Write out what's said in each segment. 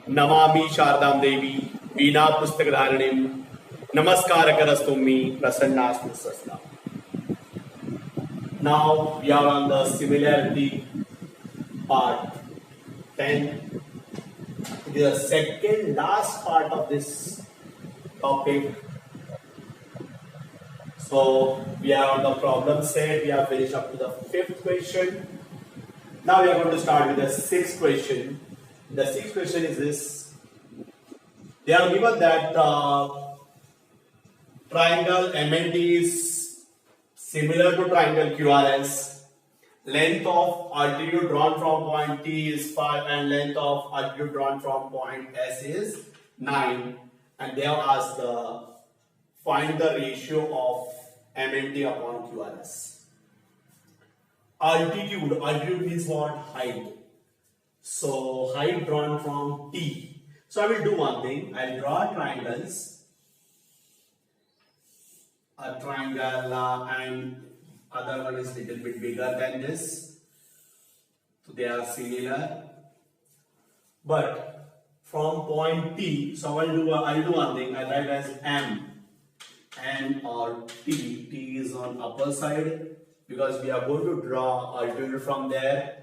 Namami Sharada Devi Veena पुस्तकधारिणीं नमस्कारकरस्तुमि प्रसन्नास्मि स्वस्ता. Now we are on the similarity part 10. It is the second last part of this topic. So we are on the problem set. We have finished up to the 5th question. Now we are going to start with the 6th question. The 6th question is this. They are given that triangle MNT is similar to triangle QRS. Length of altitude drawn from point T is 5 and length of altitude drawn from point S is 9. And they have asked find the ratio of MNT upon QRS. Altitude means what? Height. So height drawn from T. So I will do one thing. I will draw triangles. A triangle and other one is little bit bigger than this. So they are similar. But from point T, so I'll do one thing. I'll write as M. N or T. T is on upper side because we are going to draw altitude from there.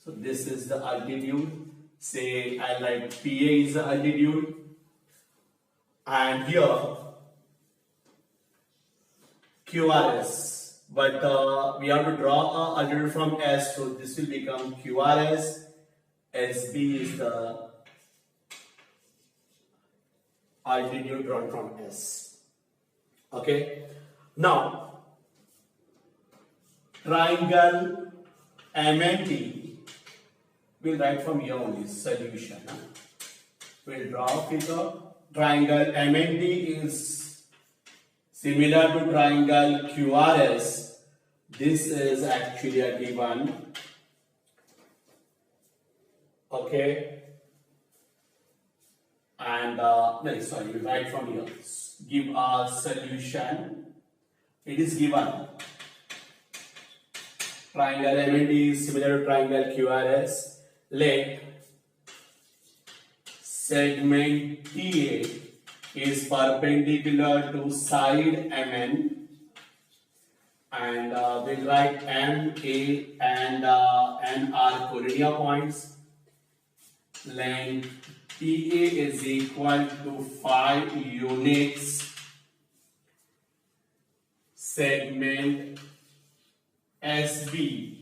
So this is the altitude. Say I like PA is the altitude. And here QRS. But we have to draw altitude from S. So this will become QRS. SB is the altitude drawn from S. Okay. Now triangle MNT. We'll write from here only solution. We'll draw a figure. Triangle MNT is similar to triangle QRS. This is actually a given. Okay. And we'll write from here. Give a solution. It is given. Triangle MNT is similar to triangle QRS. Let segment TA is perpendicular to side MN and we'll write MA and N are cornea points. Length TA is equal to 5 units. Segment SB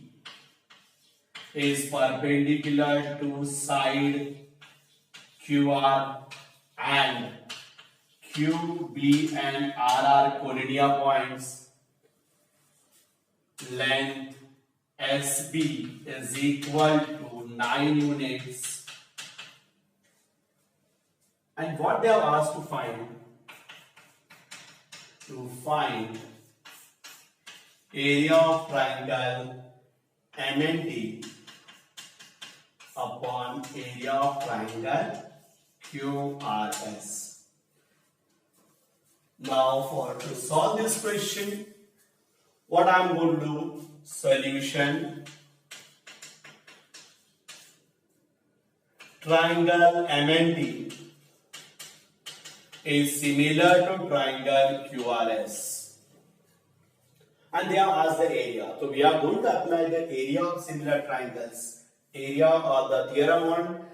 is perpendicular to side QR and Q, B and R are cornea points. Length SB is equal to 9 units. And what they have asked to find? To find area of triangle MNT upon area of triangle QRS. Now to solve this question, what I am going to do, solution. Triangle MNT is similar to triangle QRS. And they have asked the area. So we are going to apply the area of similar triangles. Area or the theorem on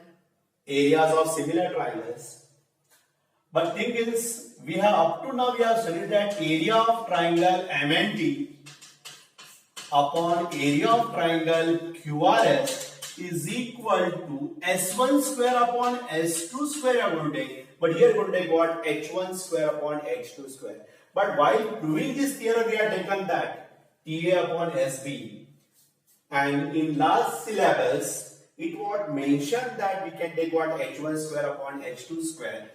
areas of similar triangles. But thing is, we have up to now we have studied that area of triangle MNT upon area of triangle QRS is equal to S1 square upon S2 square. We are going to take. But here we are going to take what? H1 square upon H2 square. But while proving this theorem, we have taken that TA upon SB. And in last syllabus, it was mentioned that we can take what? H1 square upon H2 square.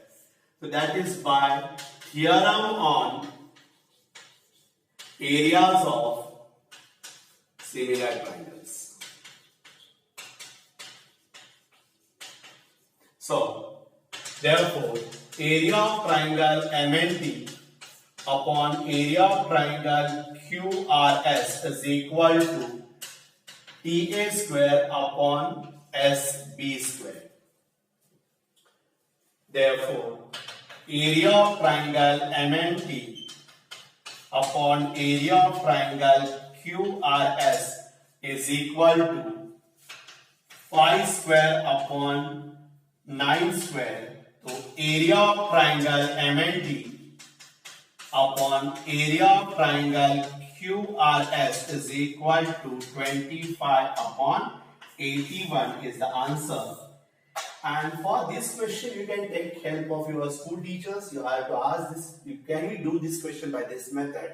So that is by theorem on areas of similar triangles. So, therefore, area of triangle MNT upon area of triangle QRS is equal to TA square upon SB square. Therefore, area of triangle MNT upon area of triangle QRS is equal to 5 square upon 9 square. So area of triangle MNT upon area of triangle QRS is equal to 25 upon 81 is the answer. And for this question, you can take help of your school teachers. You have to ask this, can we do this question by this method?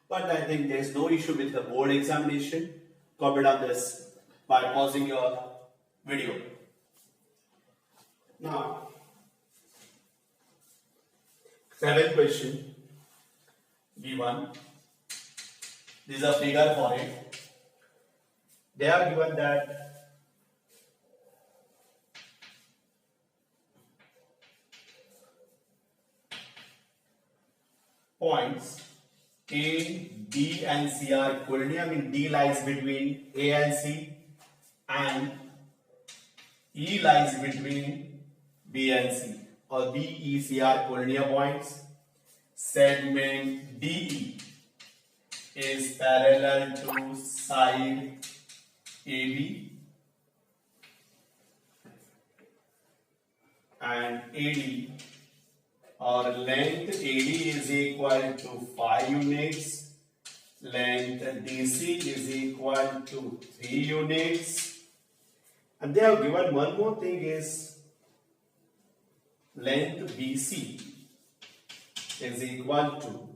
But I think there is no issue with the board examination. Copy down this by pausing your video. Now, seventh question, B1. This is a figure for it. They are given that points A, B and C are equivalent. I mean D lies between A and C and E lies between B and C, or B, E, C are collinear points. Segment DE is parallel to side AB and AD, or length AD is equal to 5 units, length DC is equal to 3 units. And they have given one more thing is length BC is equal to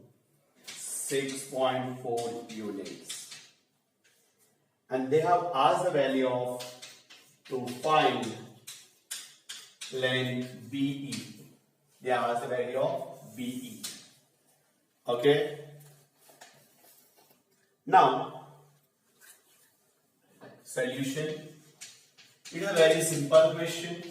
6.4 units. And they have asked the value of to find length BE. They have asked the value of BE. Okay. Now, solution. It is a very simple question.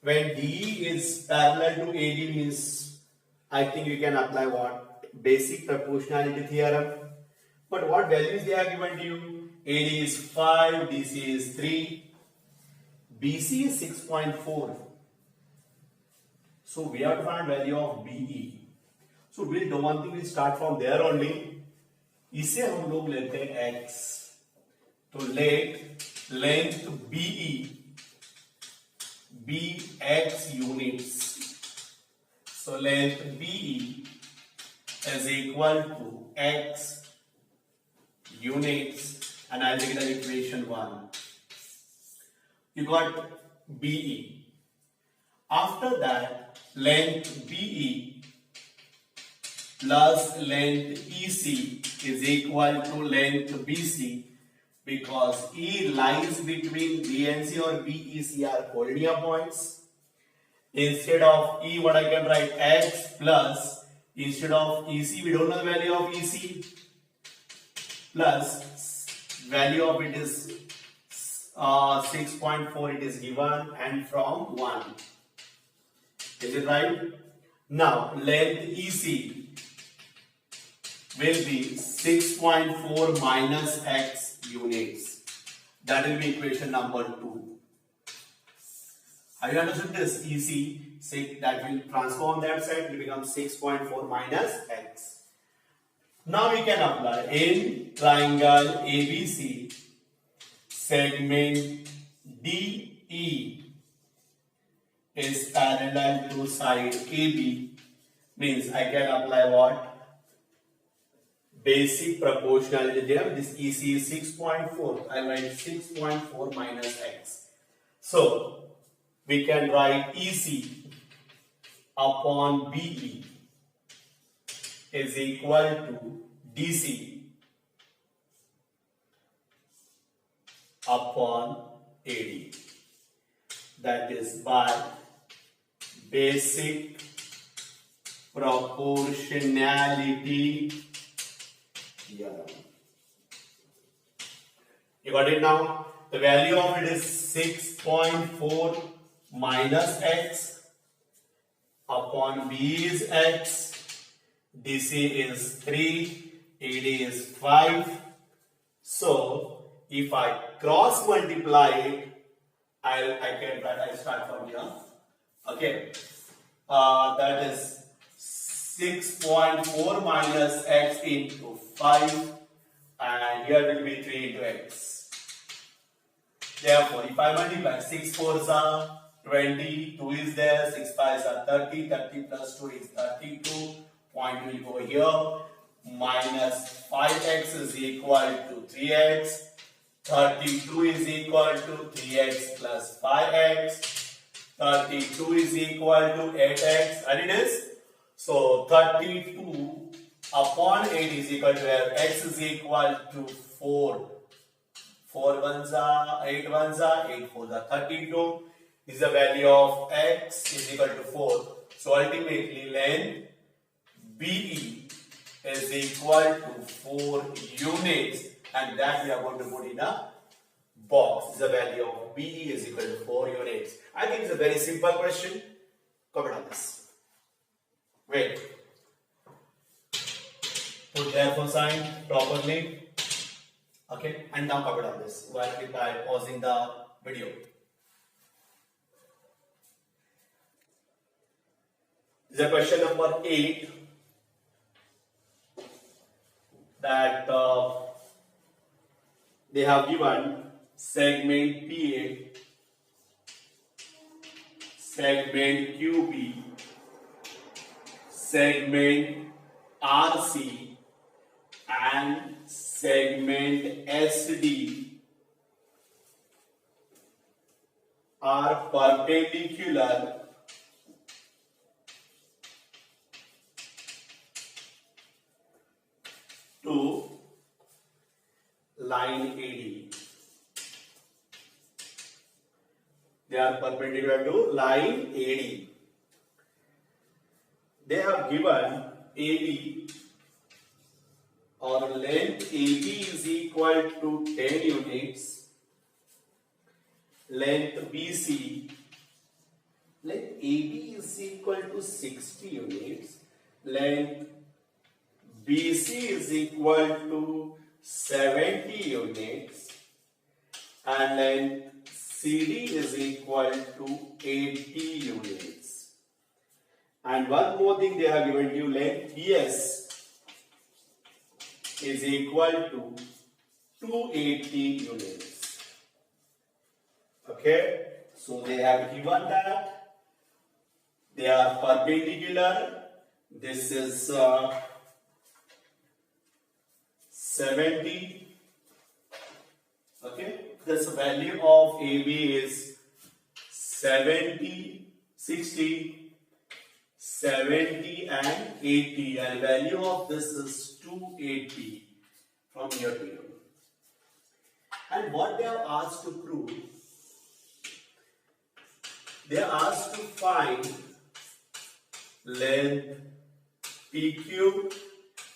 When DE is parallel to AD means, I think you can apply what? Basic proportionality theorem. But what values they are given to you? AD is 5, DC is 3, BC is 6.4. So we have to find value of BE. So we'll do one thing, we'll start from there only. इसे हम लोग लेते हैं x. तो let length BE be x units. So length BE is equal to x units, and I'll take it as equation 1. You got BE. After that, length BE plus length EC is equal to length BC, because E lies between B and C, or BEC are collinear points. Instead of E, what I can write? X plus, instead of EC, we don't know the value of EC, plus value of it is 6.4, it is given, and from 1. Is it right? Now, length EC will be 6.4 minus x units. That will be equation number 2. Have you understood this? EC, that will transform that side, it will become 6.4 minus x. Now we can apply in triangle ABC, segment DE is parallel to side AB, means I can apply what? Basic proportionality theorem. This EC is 6.4. I write 6.4 minus x. So we can write EC upon BE is equal to DC upon AD. That is by basic proportionality theorem. You got it now? The value of it is 6.4 minus x, upon B is x, DC is 3, AD is 5. So if I cross multiply it, I'll start from here. Okay. That is 6.4 minus x into 5, and here will be 3 into x. Therefore, if I multiply 6 4s are 20, 2 is there, 6 5s are 30, 30 plus 2 is 32, point will go here, minus 5x is equal to 3x, 32 is equal to 3x plus 5x, 32 is equal to 8x, and it is. So 32 upon 8 is equal to here. X is equal to 4. 4 ones are 8 ones are 8 4s are 32. Is the value of x is equal to 4. So ultimately length BE is equal to 4 units, and that we are going to put in a box. The value of BE is equal to 4 units. I think it's a very simple question. Comment on this. Wait. Put therefore sign properly. Okay, and now comment on this while by pausing the video. This is question number 8. That they have given segment PA, segment QB, segment RC, and segment SD are perpendicular to line AD. They are perpendicular to line AD. They have given AD or length AB is equal to 10 units, length BC, length AB is equal to 60 units, length BC is equal to 70 units, and length CD is equal to 80 units. And one more thing they have given you, length PS is equal to 280 units. Okay, so they have given that they are perpendicular. This is 70. Okay, this value of AB is 70, 60, 70 and 80, and value of this is 280 from here to here. And what they have asked to prove, they are asked to find length PQ,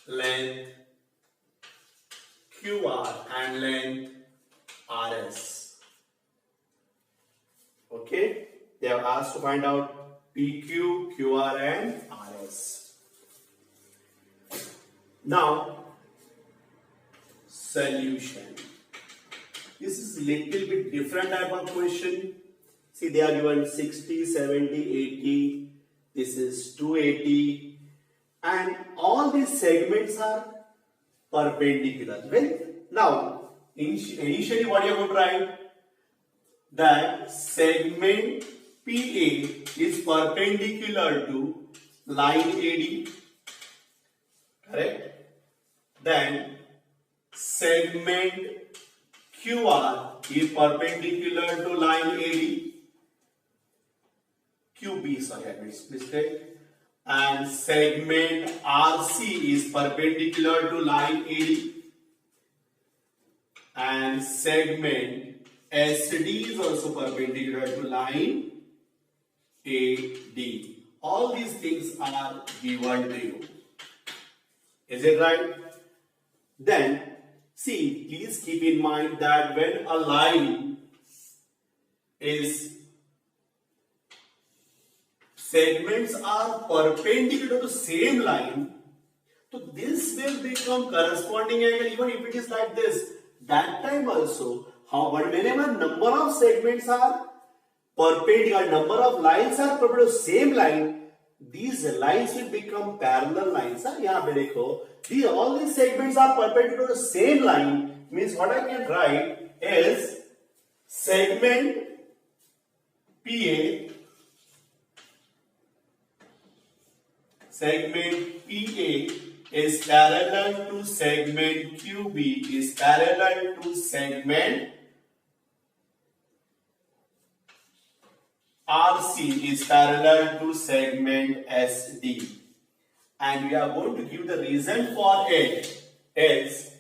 length QR, and length RS. Okay, they have asked to find out PQ, QR, and RS. Now, solution. This is little bit different type of question. See, they are given 60, 70, 80. This is 280, and all these segments are perpendicular. Well, now initially what you are going to write, that segment PA is perpendicular to line AD, correct? Then segment QR is perpendicular to line AD, QB, sorry, I made mistake. And segment RC is perpendicular to line AD, and segment SD is also perpendicular to line AD. All these things are given to you. Is it right? Then, see, please keep in mind that when a line is segments are perpendicular to the same line, so this will become corresponding angle even if it is like this. That time also, whenever number of segments are perpendicular, number of lines are perpendicular to same line, these lines will become parallel lines. यहाँ पे देखो, all these segments are perpendicular to same line, means what I can write is segment PA is parallel to segment QB is parallel to segment RC is parallel to segment SD, and we are going to give the reason for it is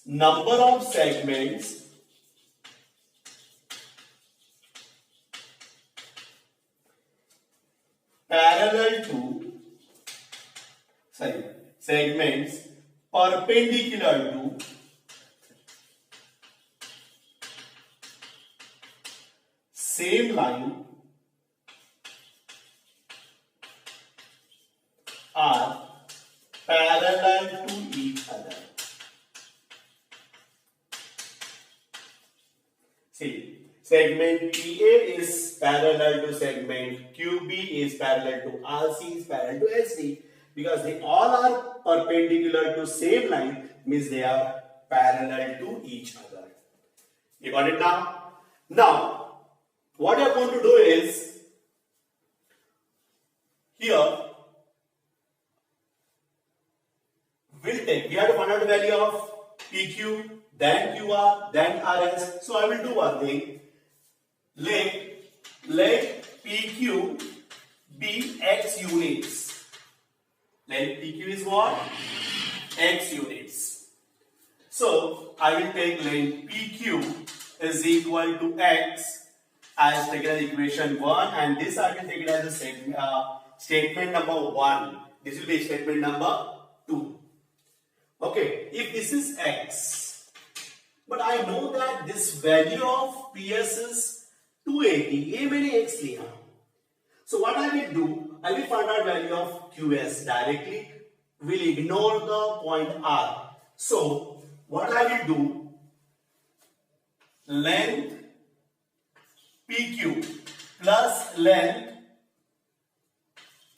number of segments parallel to segments perpendicular to same line are parallel to each other. See, segment PA is parallel to segment QB is parallel to RC is parallel to SD, because they all are perpendicular to same line, means they are parallel to each other. You got it now? Now, what you are going to do is, here we have to find out the value of PQ, then QR, then RS. So I will do one thing. Let PQ be X units. Let PQ is what? X units. So I will take length PQ is equal to X as taken as equation 1, and this I can take it as a statement number 1. This will be statement number 2. Okay, if this is X, but I know that this value of PS is 280, ये मैंने X लिया. So what I will do, I will find out value of QS directly. We'll ignore the point R. So what I will do, length PQ plus length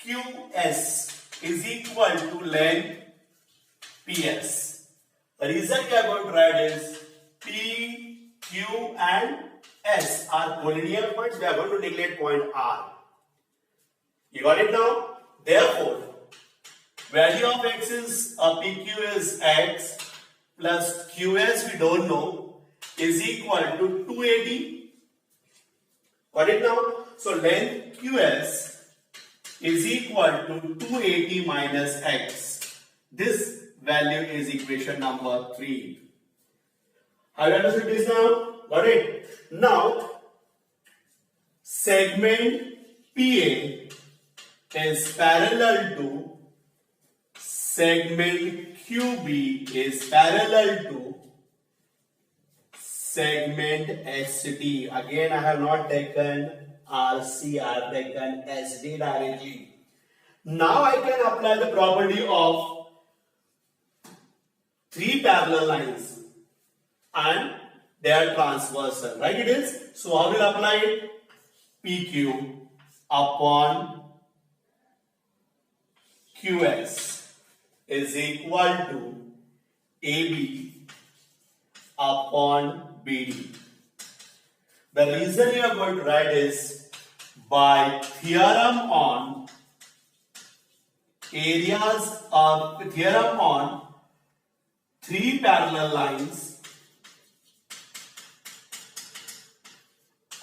QS is equal to length PS. The reason we are going to write is P, Q and S are collinear points. We are going to neglect point R. You got it now? Therefore, value of X is PQ is X plus QS we don't know is equal to 280. Got it now? So length QS is equal to 280 minus X. This value is equation number 3. Have you understood this now? Got it? Now, segment PA is parallel to segment QB is parallel to segment SD. Again, I have not taken RC, I have taken SD directly. Now I can apply the property of 3 parallel lines and they are transversal, right? It is. So I will apply it. PQ upon QS is equal to AB upon BD. The reason you are going to write is by theorem on areas of theorem on 3 parallel lines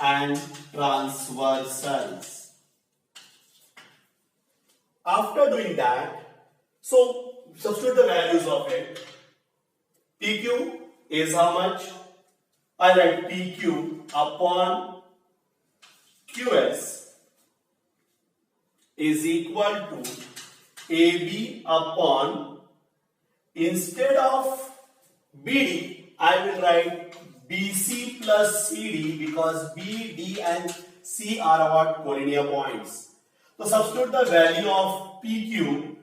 and transversals. After doing that, so substitute the values of it. PQ is how much? I write PQ upon QS is equal to AB upon, instead of BD, I will write BC plus CD because B, D and C are our collinear points. So substitute the value of PQ.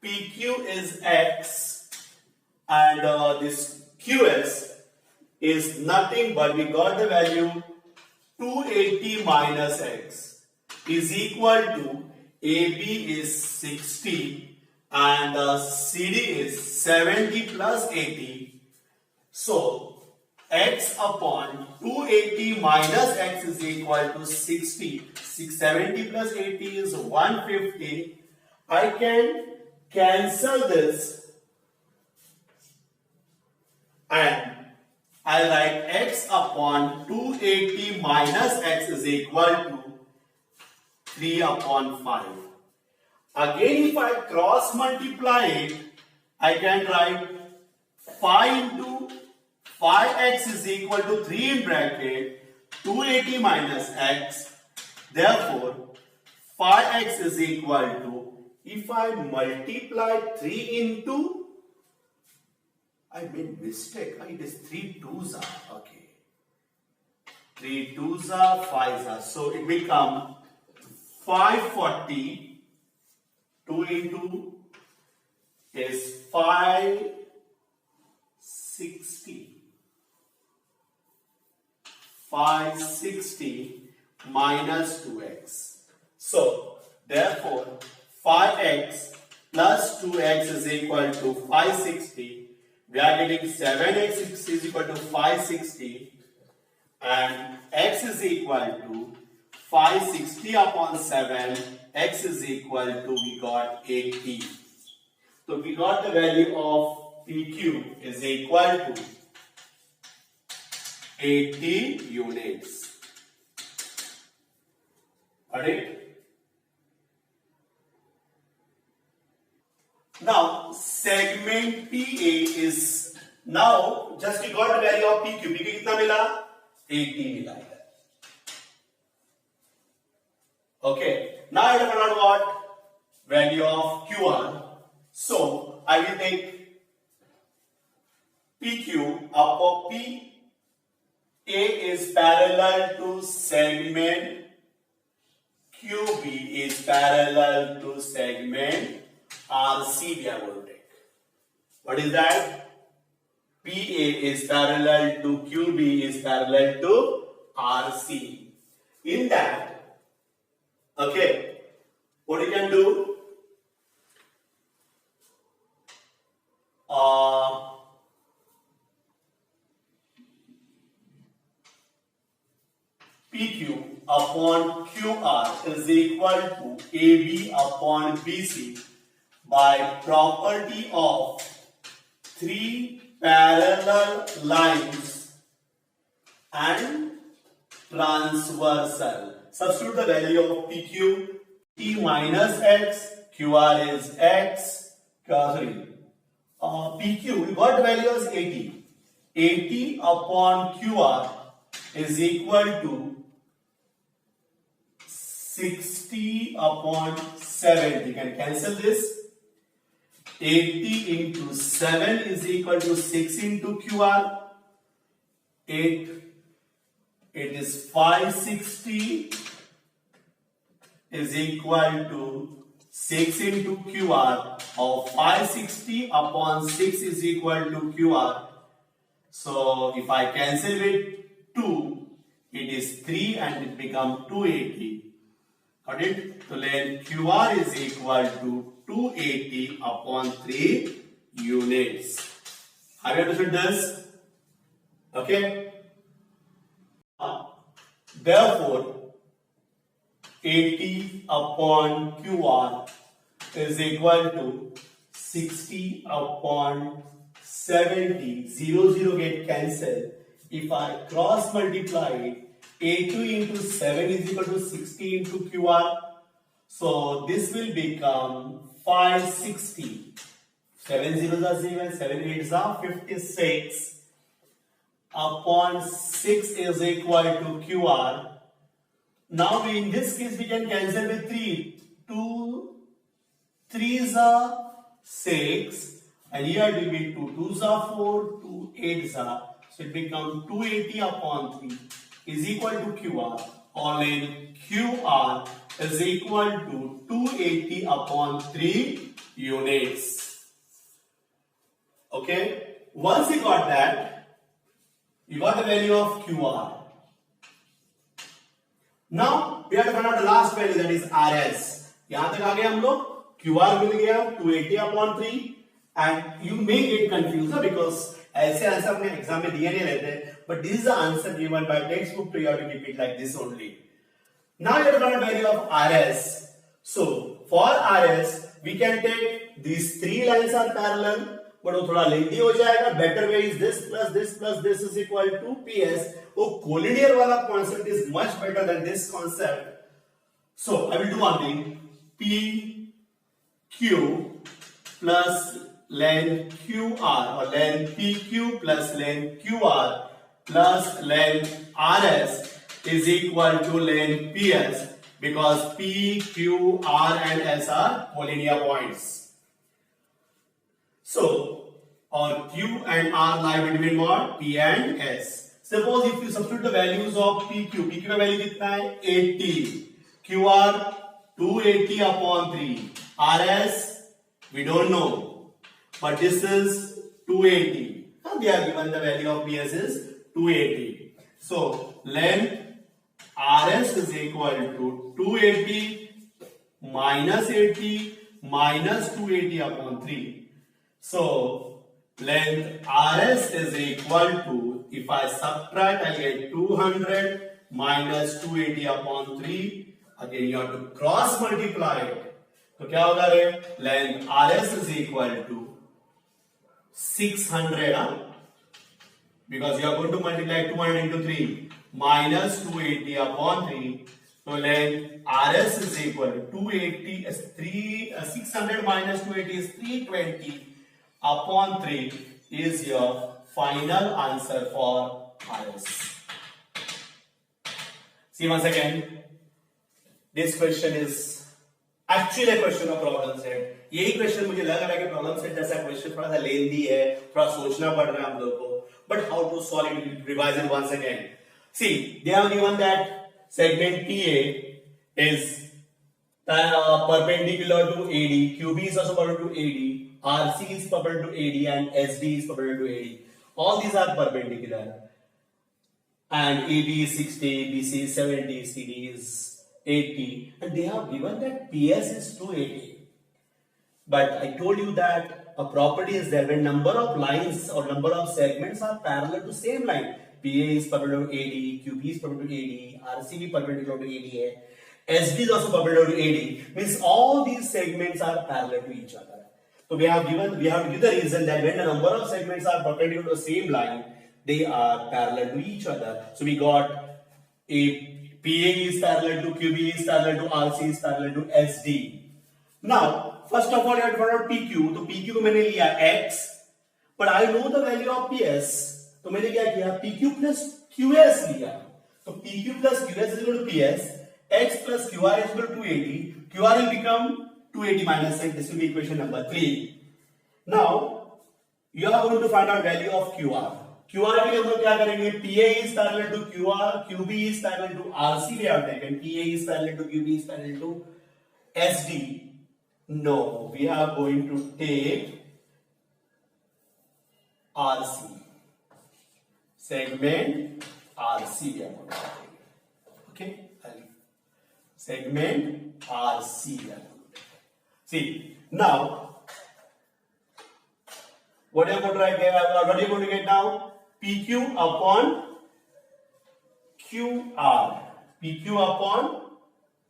PQ is X and this QS is nothing but we got the value 280 minus x is equal to AB is 60 and CD is 70 plus 80. So x upon 280 minus x is equal to 60. 70 plus 80 is 150. I can cancel this and I write x upon 280 minus x is equal to 3 upon 5. Again, if I cross multiply it, I can write 5 into 5x is equal to 3 in bracket 280 minus x. Therefore, 5x is equal to, if I multiply 3 into, I made mistake. It is 3 2s are. Okay. 3 2s are 5s are. So it become 540. 2 into is 560. 560 minus 2x. So therefore 5x plus 2x is equal to 560. We are getting 7x is equal to 560 and x is equal to 560 upon 7, x is equal to, we got 80. So we got the value of PQ is equal to 80 units. Got it? Now, segment PA is, now just we got the value of PQ. PQ कितना मिला? 80 मिला है. Okay. Now I have to find out what? Value of QR. So I will take PQ upon PA is parallel to segment QB is parallel to segment RC we are going to take. What is that? PA is parallel to QB is parallel to RC. In that, okay, what you can do? PQ upon QR is equal to AB upon BC by property of 3 parallel lines and transversal. Substitute the value of PQ, T minus X, QR is X, PQ, we got the value as 80. 80 upon QR is equal to 60 upon 7. You can cancel this. 80 into 7 is equal to 6 into QR. It is 560 is equal to 6 into QR, or 560 upon 6 is equal to QR. So if I cancel with 2, it is 3 and it becomes 280. Got it? So then QR is equal to 280 upon 3 units. Have you understood this? Okay. Therefore, 80 upon QR is equal to 60 upon 70. 0, 0 get cancelled. If I cross multiply it, A2 into 7 is equal to 60 into QR. So this will become 560. 7 zeros are 0, 7 8s are 56. Upon 6 is equal to QR. Now in this case we can cancel with 3. 2 3s are 6 and here it will be 2 2s are 4, 2 8s are. So it becomes 280 upon 3 is equal to QR, or in QR is equal to 280 upon 3 units. Okay, once you got that, You got the value of QR. Now we have to find out the last value, that is RS. यहां तक आ गए हम लोग. QR मिल गया 280/3 and you may get confused because ऐसे answer अपने exam में दिए नहीं रहते, but this is the answer given by textbook, so you have to keep it like this only. Now you have to find out value of RS. So for RS we can take these three lines are parallel, but वो थोड़ा lengthy हो जाएगा. Better way is this plus this is equal to PS. वो collinear वाला concept is much better than this concept. So I will do one thing. PQ plus length QR or length PQ plus length QR plus length RS is equal to length PS, because P, Q, R and S are collinear points. So our Q and R lie between what? P and S. Suppose if you substitute the values of PQ का value कितना है? 80. QR 280/3. RS we don't know, but this is 280. Now they are given the value of PS is 280. So length RS is equal to 280 minus 80 minus 280/3. So length RS is equal to, if I subtract I get 200 minus 280/3. Again you have to cross multiply it. तो क्या होगा रे? Length RS is equal to 600, because you are going to multiply 200 into 3 minus 280/3. So length RS is equal to 600 minus 280 is 320/3 is your final answer for RS. See once again, this question is actually a question of problem set. यही question मुझे लग रहा है कि problem set जैसा question थोड़ा सा lengthy है, थोड़ा सोचना पड़ रहा है हम लोग को. But how to solve it? Revise it once again. See, they have given that segment TA is perpendicular to AD, QB is also perpendicular to AD, RC is perpendicular to AD, and SD is perpendicular to AD. All these are perpendicular. And AB is 60, BC is 70, CD is 80, and they have given that PS is 280. But I told you that a property is there when number of lines or number of segments are parallel to same line. PA is perpendicular to AD, QB is perpendicular to AD, RCB perpendicular to AD, SD is also perpendicular to AD. Means all these segments are parallel to each other. So we have to give the reason that when the number of segments are perpendicular to the same line, they are parallel to each other. So we got a PA is parallel to QB is parallel to RC is parallel to SD. Now, first of all, you have to find out PQ. तो PQ को मैंने लिया X, but I know the value of PS. तो मैंने क्या किया? PQ plus QS लिया. तो PQ plus QS is equal to PS. X plus QR is equal to 280. QR will become 280 minus 6. This will be equation number 3. Now, you are going to find out value of QR. QR के लिए हम लोग क्या करेंगे? PA is parallel to QR, QB is parallel to RC. We have taken PA is parallel to QB is parallel to SD. No, we are going to take RC. Segment RC we are going to take. Okay? Segment RC we are going to take. See, now what are you going to write there? What are you going to get now? PQ upon QR. PQ upon,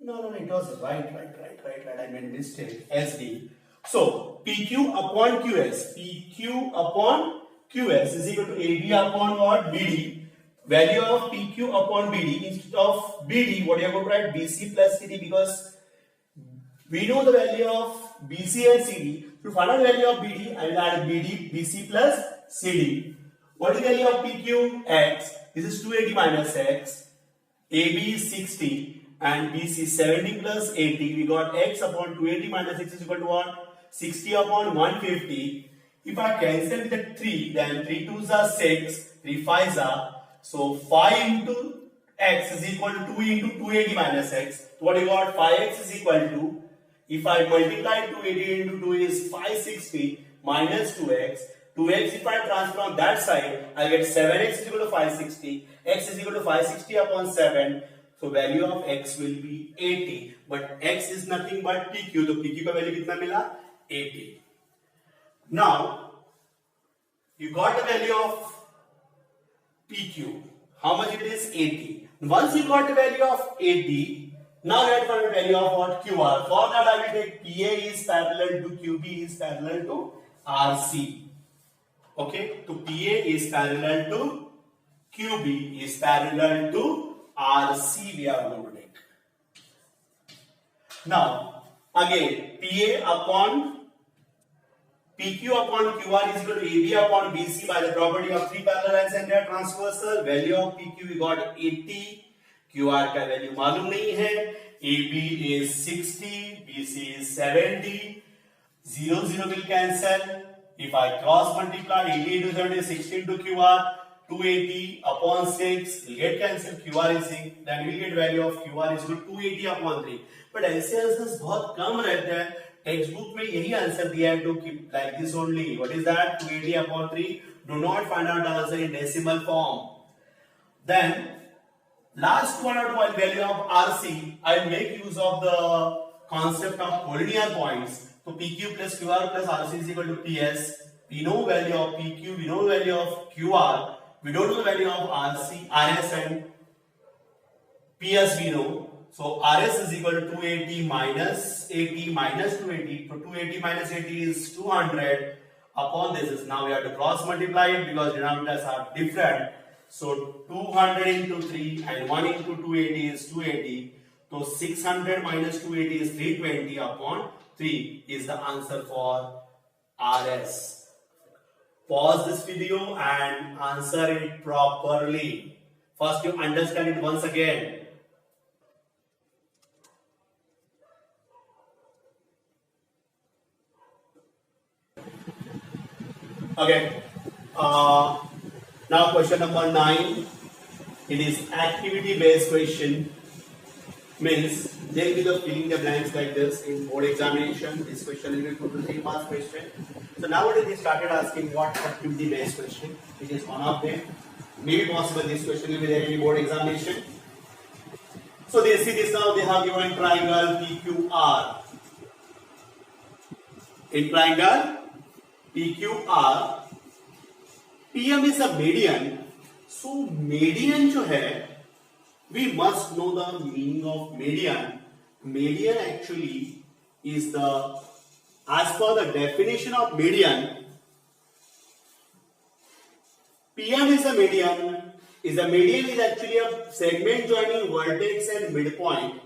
no, it was right. I made mistake. SD. So PQ upon QS. PQ upon QS is equal to AB upon what? BD. Value of PQ upon BD. Instead of BD, what are you going to write? BC plus CD, because we know the value of BC and CD. To find out the value of BD, I will add BD, BC plus CD. What is the value of PQ? X. This is 280 minus X. AB is 60 and BC 70 plus 80. We got X upon 280 minus X is equal to what? 60 upon 150. If I cancel with the 3, then 3 2s are 6, 3 5s are. So 5 into X is equal to 2 into 280 minus X. So what you got? 5X is equal to, if I multiply 280 into 2 is 560 minus 2X. 2x if I transform that side, I get 7x is equal to 560. X is equal to 560 upon 7. So value of x will be 80. But x is nothing but PQ. So PQ का value कितना मिला? 80. Now, you got the value of PQ. How much it is? 80. Once you got the value of 80, now you have to find the value of what? QR. For that I will take PA is parallel to QB is parallel to RC. Okay, so PA is parallel to QB is parallel to RC we are going to take. Now, again, PA upon PQ upon QR is equal to AB upon BC by the property of three parallel lines and their transversal. Value of PQ we got 80. QR का value मालूम नहीं है. AB is 60. BC is 70. 0 0 will cancel. If I cross multiply 80 into 70 is 60 into QR. 280 upon 6 will get cancelled. QR is 6. Then we will get value of QR is equal to 280 upon 3. But ऐसे answers बहुत कम रहते हैं. Text book में यही answer दिया है to keep like this only. What is that? 280 upon 3. Do not find out the answer in decimal form. Then last one out one value of RC. I'll make use of the concept of collinear points. So PQ plus QR plus RC is equal to PS. We know value of PQ. We know value of QR. We don't know the value of RC, RS and PS we know. So RS is equal to 280 minus 80 minus 280. So 280 minus 80 is 200 upon this is now we have to cross multiply it because denominators are different. So 200 into 3 and 1 into 280 is 280. So 600 minus 280 is 320 upon 3 is the answer for RS. Pause this video and answer it properly. First you understand it once again. Okay. Now question number 9. It is activity based question. Means there will be the filling the blanks like this in board examination. This question will be 2 to 3 marks question. So nowadays they started asking what activity based question, which is one of them. Maybe possible this question will be there in board examination. So they see this now they have given triangle PQR. In triangle PQR, PM is a median. So median जो है, we must know the meaning of median. Median actually is the, as per the definition of median, PM is a median. Is actually a segment joining vertex and midpoint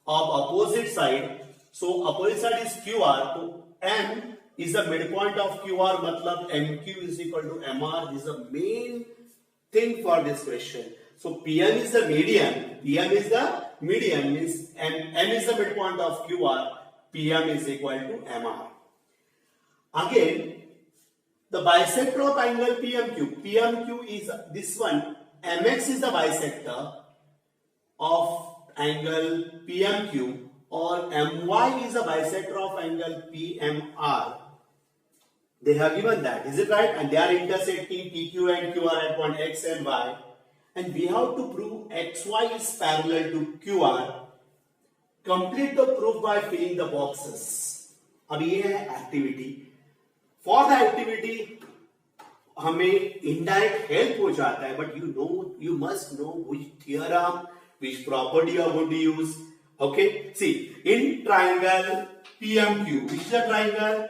of opposite side. So opposite side is QR. So M is the midpoint of QR. मतलब MQ is equal to MR. This is the main thing for this question. So PM is the median. PM is the median means M is the midpoint of QR. PM is equal to MR. Again, the bisector of angle PMQ. PMQ is this one. MX is the bisector of angle PMQ or MY is the bisector of angle PMR. They have given that. Is it right? And they are intersecting PQ and QR at point X and Y. And we have to prove XY is parallel to QR. Complete the proof by filling the boxes. अब ये है activity. For the activity, हमें indirect help हो जाता है, but you must know which theorem, which property you are going to use. Okay, see, in triangle PMQ, which is the triangle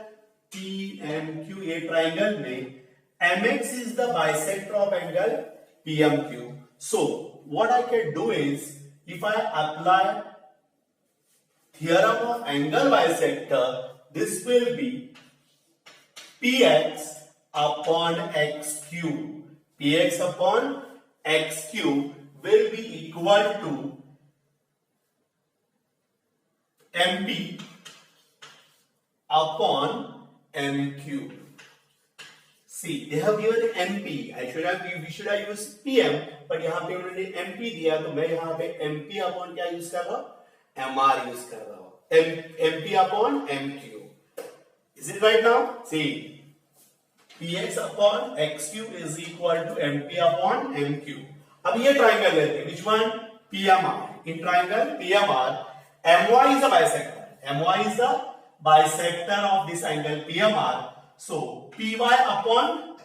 PMQ, a triangle में MX is the bisector of angle PMQ. So, what I can do is, if I apply theorem of angle bisector, this will be PX upon XQ. PX upon XQ will be equal to MP upon MQ. See, they have given MP. We should have used PM, but यहाँ पे उन्होंने MP दिया, तो मैं यहाँ पे MP upon क्या use कर रहा हूँ? MR यूज कर रहा हूँ. MP upon MQ. Is it right now? See, px upon xq is equal to mp upon mq. अब ये ट्राइंगल लेते हैं, which one? PMR. In triangle PMR, my is the bisector. My is the bisector of this angle PMR. So py upon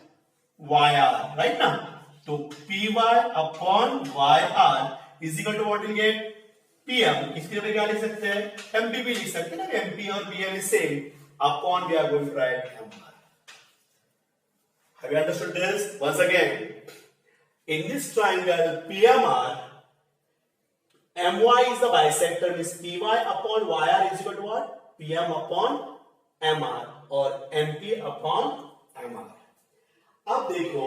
yr, right now? So py upon yr is equal to what we'll get? PM. इसके लिए क्या लिख सकते हैं? MP भी लिख सकते हैं ना? MP और PM is same. Upon we are going to write MR. Have you understood this? Once again, in this triangle PMR, MY is the bisector, means PY upon YR is equal to what? PM upon MR or MP upon MR. अब देखो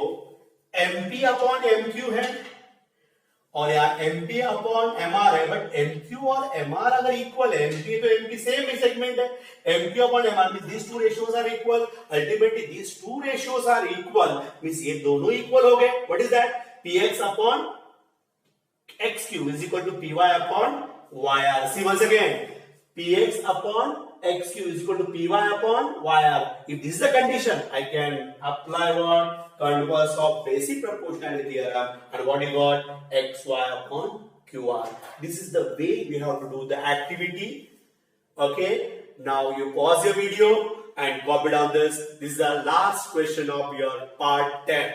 MP upon MQ है और यहाँ MP upon MR है, but MQ और MR अगर equal है, MP तो MP सेम सेगमेंट है, MQ upon MR means these two ratios are equal. Ultimately these two ratios are equal means ये दोनों equal हो गए. What is that? PX upon XQ is equal to PY upon YR. See once again, PX upon XQ is equal to PY upon YR. If this is the condition, I can apply what? Converse of basic proportionality theorem, and what you got? XY upon QR. This is the way we have to do the activity. Okay. Now you pause your video and copy down this. This is the last question of your part 10.